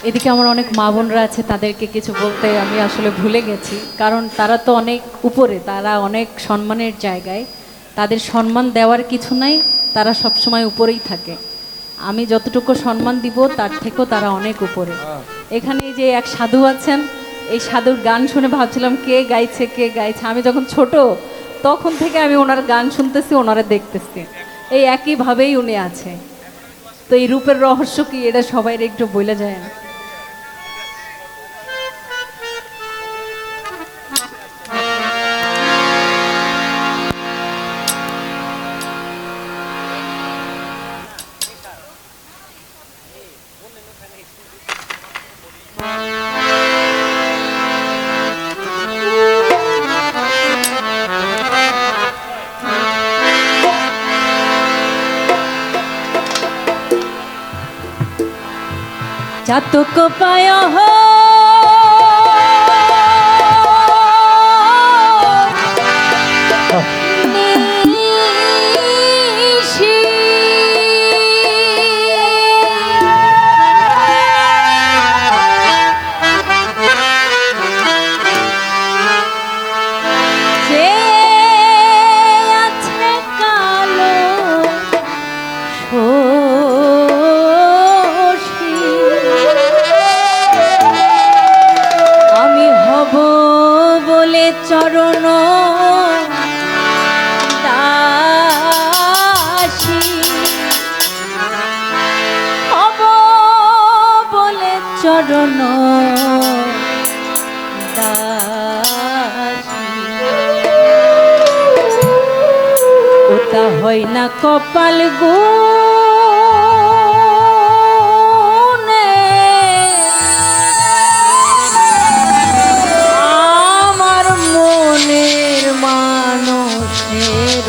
এদিকে আমার অনেক মা বোনরা আছে, তাদেরকে কিছু বলতে আমি আসলে ভুলে গেছি, কারণ তারা তো অনেক উপরে, তারা অনেক সম্মানের জায়গায়, তাদের সম্মান দেওয়ার কিছু নাই, তারা সবসময় উপরেই থাকে। আমি যতটুকু সম্মান দিব তার থেকেও তারা অনেক উপরে। এখানে এই যে এক সাধু আছেন, এই সাধুর গান শুনে ভাবছিলাম কে গাইছে কে গাইছে। আমি যখন ছোট তখন থেকে আমি ওনার গান শুনতেছি, ওনারা দেখতেছি, এই একইভাবেই উনি আছে। তো এই রূপের রহস্য কি, এটা সবাই একটু বলে যায় না? চাতক পায় হো নিশি, যে আছে কালো চরণ দাসী, হব বলে চরণ দাসী। ওটা হয় না কপাল গুনে, আমার মনের মানুষের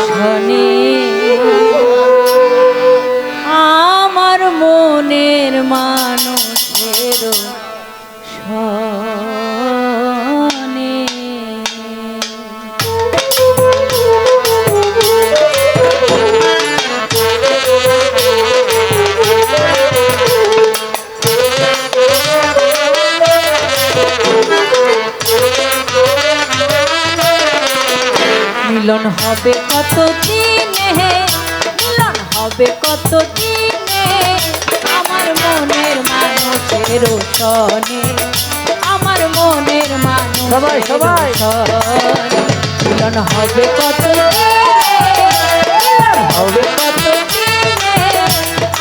শনে, আমার মনের মানুষের শনে। মিলন হবে কত দিনে, মিলন হবে কত দিনে, আমার মনের মানুষের শনে, আমার মনের মানুষের শনে। মিলন হবে কত দিনে, মিলন হবে কত দিনে,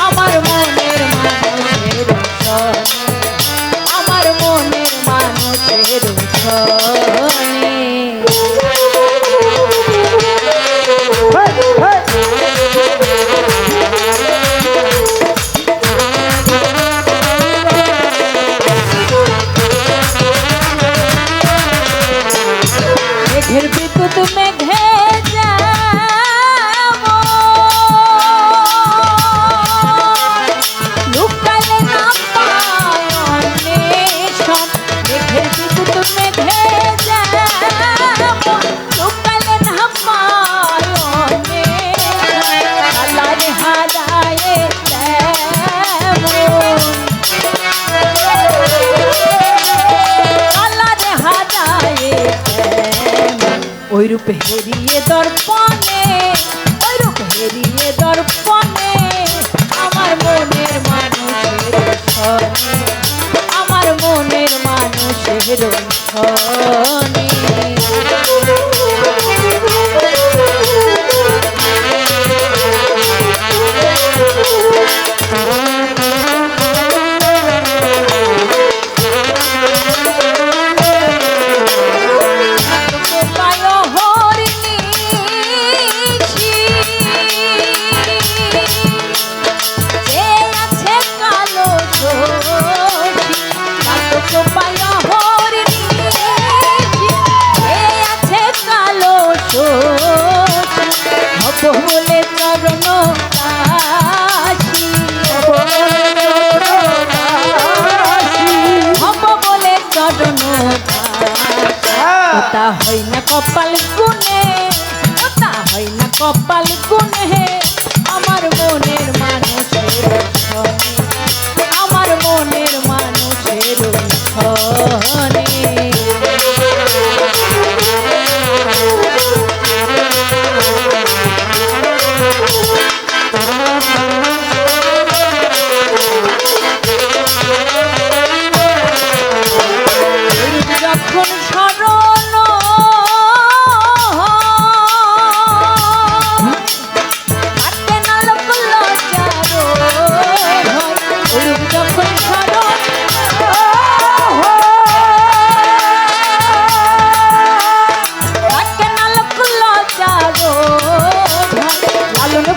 আমার মনের মানুষের শনে, আমার মনের মানুষের শনে। মেঘের বিদ্যুৎ মেঘে যাব, লুকালে না পায় অন্বেষণ। মেঘের বিদ্যুৎ মেঘে যাব, লুকালে না পায় অন্বেষণ। আল্লাহর হারায়ে তেমন, আল্লাহর হারায়ে ওই রূপ হেরিয়ে দর্পণে, ওই রূপ হেরিয়ে দর্পণে, আমার মনের মানুষের শনে, আমার মনের মানুষের শনে। বলে চরণ দাসী, হব বলে চরণ দাসী। ওটা হয় না কপাল গুনে, ওটা হয় না কপাল গুনে, আমার মনের মানুষের শনে,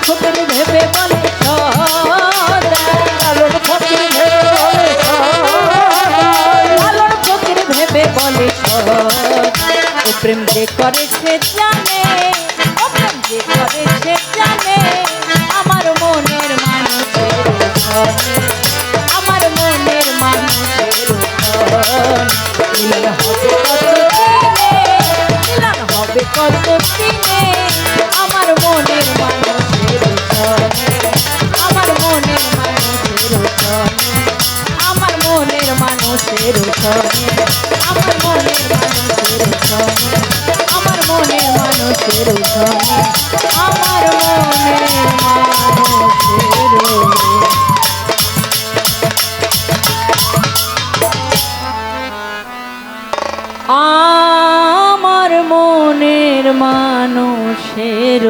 ফকির ভেবে বলে সদাই, লালন ফকির ভেবে বলে সদাই, লালন ফকির ভেবে বলে সদাই। ও প্রেম যে করে সে জানে, ও প্রেম যে করে সে জানে, আমার মনের মানুষের ধনে, আমার মনের মানুষের ধনে। মিলন হবে কত দিনে, মিলন হবে কত দিনে, আমার মনের মানুষের ধনে, আমার মনের মানুষের ধনে, আমার মনের মানুষের ধনে, আমার মনের মানুষের ধনে, আমার মনের মানুষের ধনে, আমার মনের মানুষের ধনে। আমার মনের মানুষের